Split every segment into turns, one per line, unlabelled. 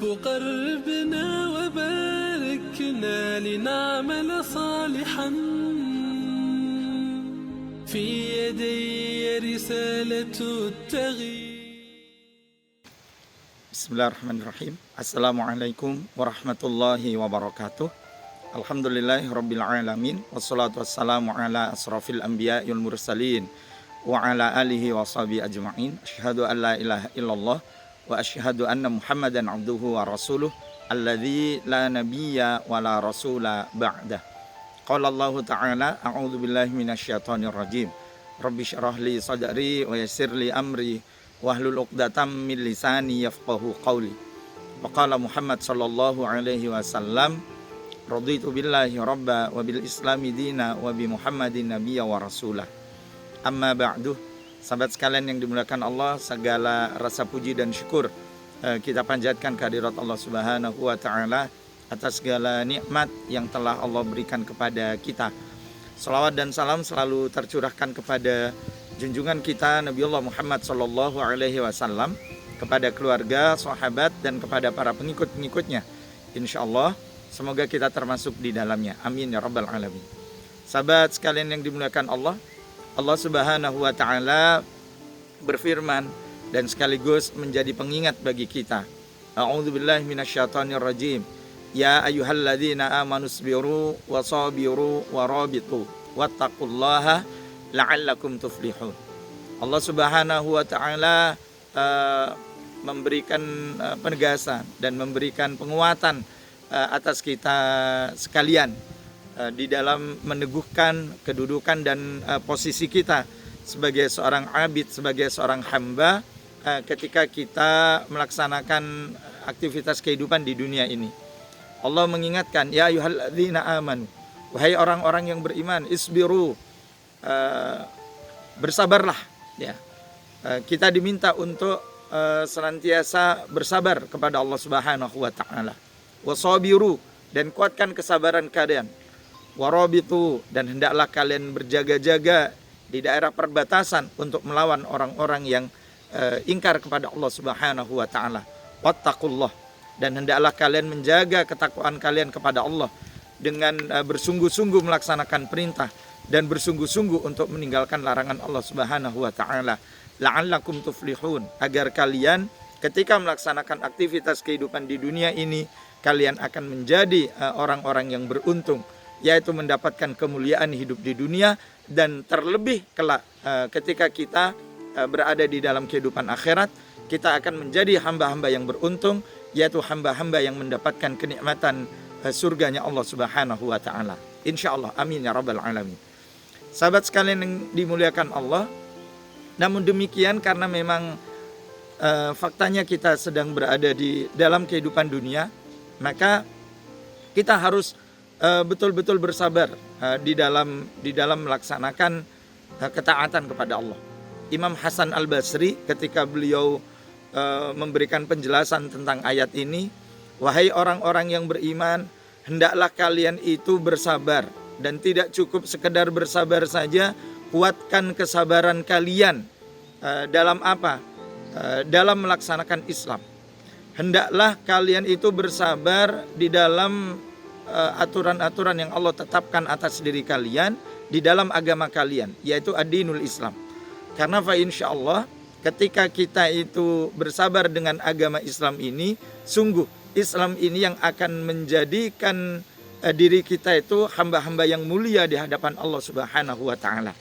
رب قربنا وباركنا لنعمل صالحا في يدي رسالة التغيير.
Bismillahirrahmanirrahim. Assalamualaikum warahmatullahi wabarakatuh. Alhamdulillahirabbil alamin wassalatu wassalamu ala asrofil anbiya'i wal mursalin wa ala alihi wa sahbihi ajma'in. Asyhadu an la ilaha illallah wa asyhadu anna Muhammadan abduhu wa rasuluh alladzi la nabiyya wa la rasula ba'dah. Qala Allah ta'ala a'udzu billahi minasyaitonir rajim. Rabbi syrah li sadri wa yassir li amri wahlul 'uqdatam min lisani yafqahu qawli. Wa qala Muhammad sallallahu alaihi wasallam, raditu billahi rabba wa bil islami dina wa bi Muhammadin nabiyya wa rasulah. Amma ba'du. Sahabat sekalian yang dimuliakan Allah, segala rasa puji dan syukur kita panjatkan kehadirat Allah Subhanahu wa taala atas segala nikmat yang telah Allah berikan kepada kita. Salawat dan salam selalu tercurahkan kepada junjungan kita Nabiullah Muhammad sallallahu alaihi wasallam, kepada keluarga, sahabat dan kepada para pengikut-pengikutnya. Insyaallah semoga kita termasuk di dalamnya. Amin ya rabbal alamin. Sahabat sekalian yang dimuliakan Allah, Allah Subhanahu wa taala berfirman dan sekaligus menjadi pengingat bagi kita. A'udzubillahi minasyaitonir rajim. Ya ayyuhalladzina amanu sabiru wasabiru warabitu wattaqullaha la'allakum tuflihun. Allah Subhanahu wa taala memberikan penegasan dan memberikan penguatan atas kita sekalian di dalam meneguhkan kedudukan dan posisi kita sebagai seorang abid, sebagai seorang hamba ketika kita melaksanakan aktivitas kehidupan di dunia ini. Allah mengingatkan, ya ayyuhalladzina amanu, wahai orang-orang yang beriman, isbiru, bersabarlah ya. Kita diminta untuk senantiasa bersabar kepada Allah Subhanahu wa taala. Wasabiru, dan kuatkan kesabaran kalian. Warabitu, dan hendaklah kalian berjaga-jaga di daerah perbatasan untuk melawan orang-orang yang ingkar kepada Allah Subhanahu wa taala. Wattaqullah, dan hendaklah kalian menjaga ketakwaan kalian kepada Allah dengan bersungguh-sungguh melaksanakan perintah dan bersungguh-sungguh untuk meninggalkan larangan Allah Subhanahu wa taala. La'allakum tuflihun, agar kalian ketika melaksanakan aktivitas kehidupan di dunia ini kalian akan menjadi orang-orang yang beruntung, yaitu mendapatkan kemuliaan hidup di dunia dan terlebih kelak ketika kita berada di dalam kehidupan akhirat, kita akan menjadi hamba-hamba yang beruntung, yaitu hamba-hamba yang mendapatkan kenikmatan surganya Allah Subhanahu wa taala. Insyaallah, amin ya rabbal alamin. Sahabat sekalian yang dimuliakan Allah, namun demikian karena memang faktanya kita sedang berada di dalam kehidupan dunia, maka kita harus betul-betul bersabar di dalam melaksanakan ketaatan kepada Allah. Imam Hasan Al-Basri ketika beliau memberikan penjelasan tentang ayat ini, wahai orang-orang yang beriman, hendaklah kalian itu bersabar, dan tidak cukup sekedar bersabar saja, kuatkan kesabaran kalian dalam apa? Dalam melaksanakan Islam. Hendaklah kalian itu bersabar di dalam aturan-aturan yang Allah tetapkan atas diri kalian di dalam agama kalian, yaitu ad-dinul Islam. Karena fa insyaallah ketika kita itu bersabar dengan agama Islam ini, sungguh Islam ini yang akan menjadikan diri kita itu hamba-hamba yang mulia di hadapan Allah Subhanahu wa taala.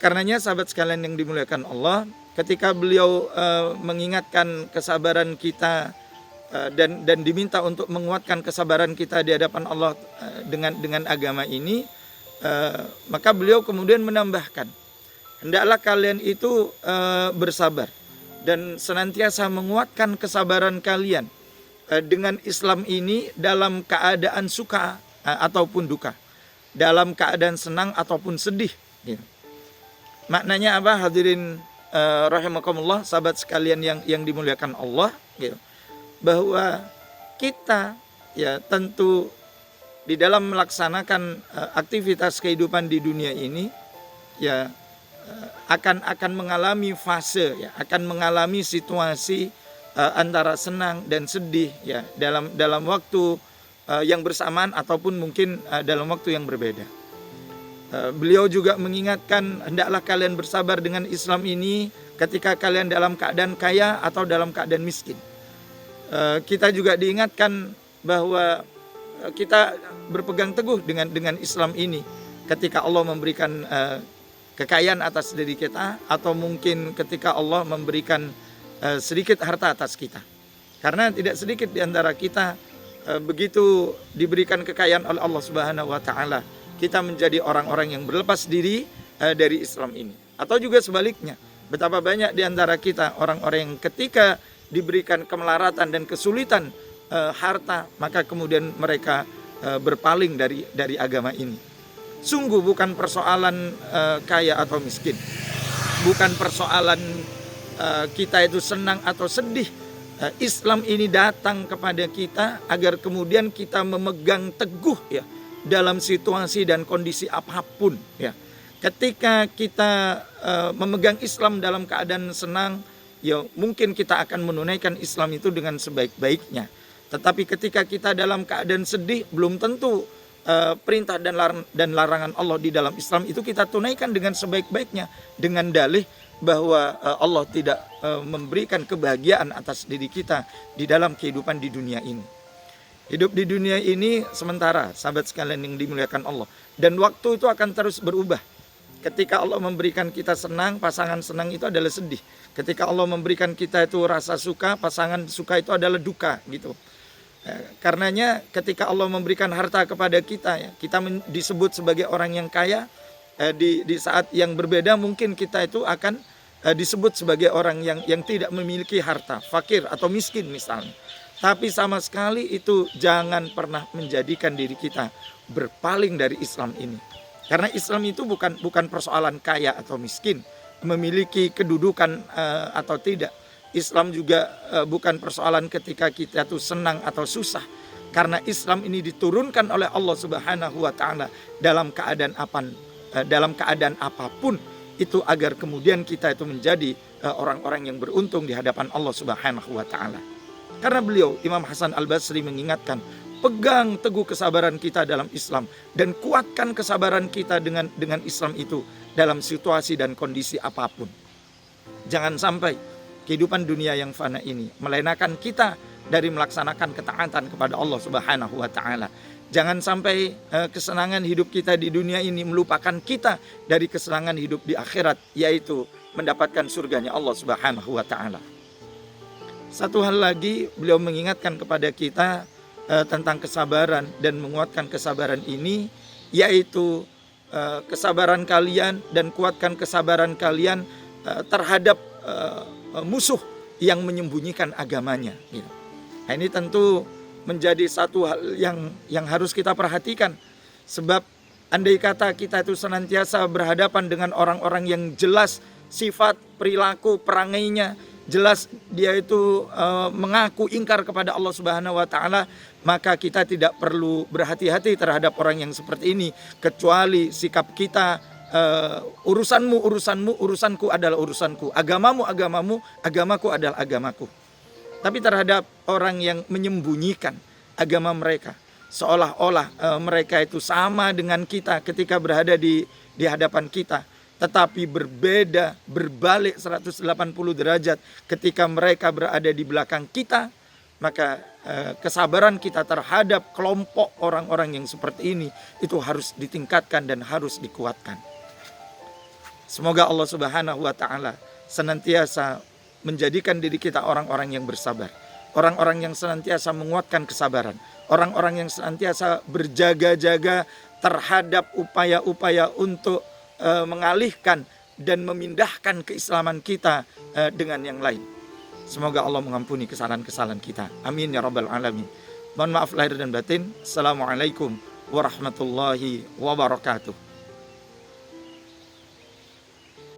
Karenanya sahabat sekalian yang dimuliakan Allah, ketika beliau mengingatkan kesabaran kita dan diminta untuk menguatkan kesabaran kita di hadapan Allah dengan agama ini, maka beliau kemudian menambahkan, hendaklah kalian itu bersabar dan senantiasa menguatkan kesabaran kalian dengan Islam ini dalam keadaan suka ataupun duka, dalam keadaan senang ataupun sedih. Maknanya apa, hadirin rahimakumullah, sahabat sekalian yang dimuliakan Allah, bahwa kita ya tentu di dalam melaksanakan aktivitas kehidupan di dunia ini ya akan mengalami fase, ya, akan mengalami situasi antara senang dan sedih ya dalam waktu yang bersamaan ataupun mungkin dalam waktu yang berbeda. Beliau juga mengingatkan, hendaklah kalian bersabar dengan Islam ini ketika kalian dalam keadaan kaya atau dalam keadaan miskin. Kita juga diingatkan bahwa kita berpegang teguh dengan Islam ini ketika Allah memberikan kekayaan atas diri kita, atau mungkin ketika Allah memberikan sedikit harta atas kita. Karena tidak sedikit di antara kita begitu diberikan kekayaan oleh Allah Subhanahu wa taala, kita menjadi orang-orang yang berlepas diri dari Islam ini. Atau juga sebaliknya, betapa banyak di antara kita orang-orang yang ketika diberikan kemelaratan dan kesulitan harta, maka kemudian mereka berpaling dari agama ini. Sungguh bukan persoalan kaya atau miskin, bukan persoalan kita itu senang atau sedih. Islam ini datang kepada kita agar kemudian kita memegang teguh ya dalam situasi dan kondisi apapun ya. Ketika kita memegang Islam dalam keadaan senang, ya mungkin kita akan menunaikan Islam itu dengan sebaik-baiknya. Tetapi ketika kita dalam keadaan sedih, belum tentu perintah dan larangan Allah di dalam Islam itu kita tunaikan dengan sebaik-baiknya, dengan dalih bahwa Allah tidak memberikan kebahagiaan atas diri kita di dalam kehidupan di dunia ini. Hidup di dunia ini sementara, sahabat sekalian yang dimuliakan Allah, dan waktu itu akan terus berubah. Ketika Allah memberikan kita senang, pasangan senang itu adalah sedih. Ketika Allah memberikan kita itu rasa suka, pasangan suka itu adalah duka gitu. Karenanya ketika Allah memberikan harta kepada kita ya, kita disebut sebagai orang yang kaya. Di saat yang berbeda mungkin kita itu akan disebut sebagai orang yang tidak memiliki harta, fakir atau miskin misalnya. Tapi sama sekali itu jangan pernah menjadikan diri kita berpaling dari Islam ini. Karena Islam itu bukan persoalan kaya atau miskin, memiliki kedudukan atau tidak. Islam juga bukan persoalan ketika kita tuh senang atau susah. Karena Islam ini diturunkan oleh Allah Subhanahu wa taala dalam keadaan apapun itu agar kemudian kita itu menjadi orang-orang yang beruntung di hadapan Allah Subhanahu wa taala. Karena beliau Imam Hasan Al-Basri mengingatkan, pegang teguh kesabaran kita dalam Islam dan kuatkan kesabaran kita dengan Islam itu dalam situasi dan kondisi apapun. Jangan sampai kehidupan dunia yang fana ini melenakan kita dari melaksanakan ketaatan kepada Allah Subhanahu wa taala. Jangan sampai kesenangan hidup kita di dunia ini melupakan kita dari kesenangan hidup di akhirat, yaitu mendapatkan surganya Allah Subhanahu wa taala. Satu hal lagi, beliau mengingatkan kepada kita tentang kesabaran dan menguatkan kesabaran ini, yaitu kesabaran kalian dan kuatkan kesabaran kalian terhadap musuh yang menyembunyikan agamanya. Nah, ini tentu menjadi satu hal yang harus kita perhatikan. Sebab andai kata kita itu senantiasa berhadapan dengan orang-orang yang jelas sifat, perilaku, perangainya, jelas dia itu mengaku ingkar kepada Allah Subhanahu wa taala, maka kita tidak perlu berhati-hati terhadap orang yang seperti ini, kecuali sikap kita urusanmu urusanmu, urusanku adalah urusanku, agamamu agamamu, agamaku adalah agamaku. Tapi terhadap orang yang menyembunyikan agama mereka, seolah-olah mereka itu sama dengan kita ketika berada di hadapan kita, tetapi berbeda, berbalik 180 derajat ketika mereka berada di belakang kita, maka kesabaran kita terhadap kelompok orang-orang yang seperti ini itu harus ditingkatkan dan harus dikuatkan. Semoga Allah Subhanahu wa taala senantiasa menjadikan diri kita orang-orang yang bersabar, orang-orang yang senantiasa menguatkan kesabaran, orang-orang yang senantiasa berjaga-jaga terhadap upaya-upaya untuk mengalihkan dan memindahkan keislaman kita dengan yang lain. Semoga Allah mengampuni kesalahan-kesalahan kita. Amin ya rabbal alamin. Mohon maaf lahir dan batin. Assalamualaikum warahmatullahi wabarakatuh.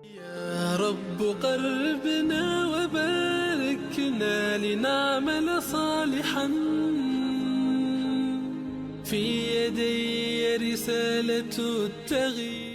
Ya Rabb qalbina wa barikna lina'mal salihan fi yadayya risalatu at-taghyir.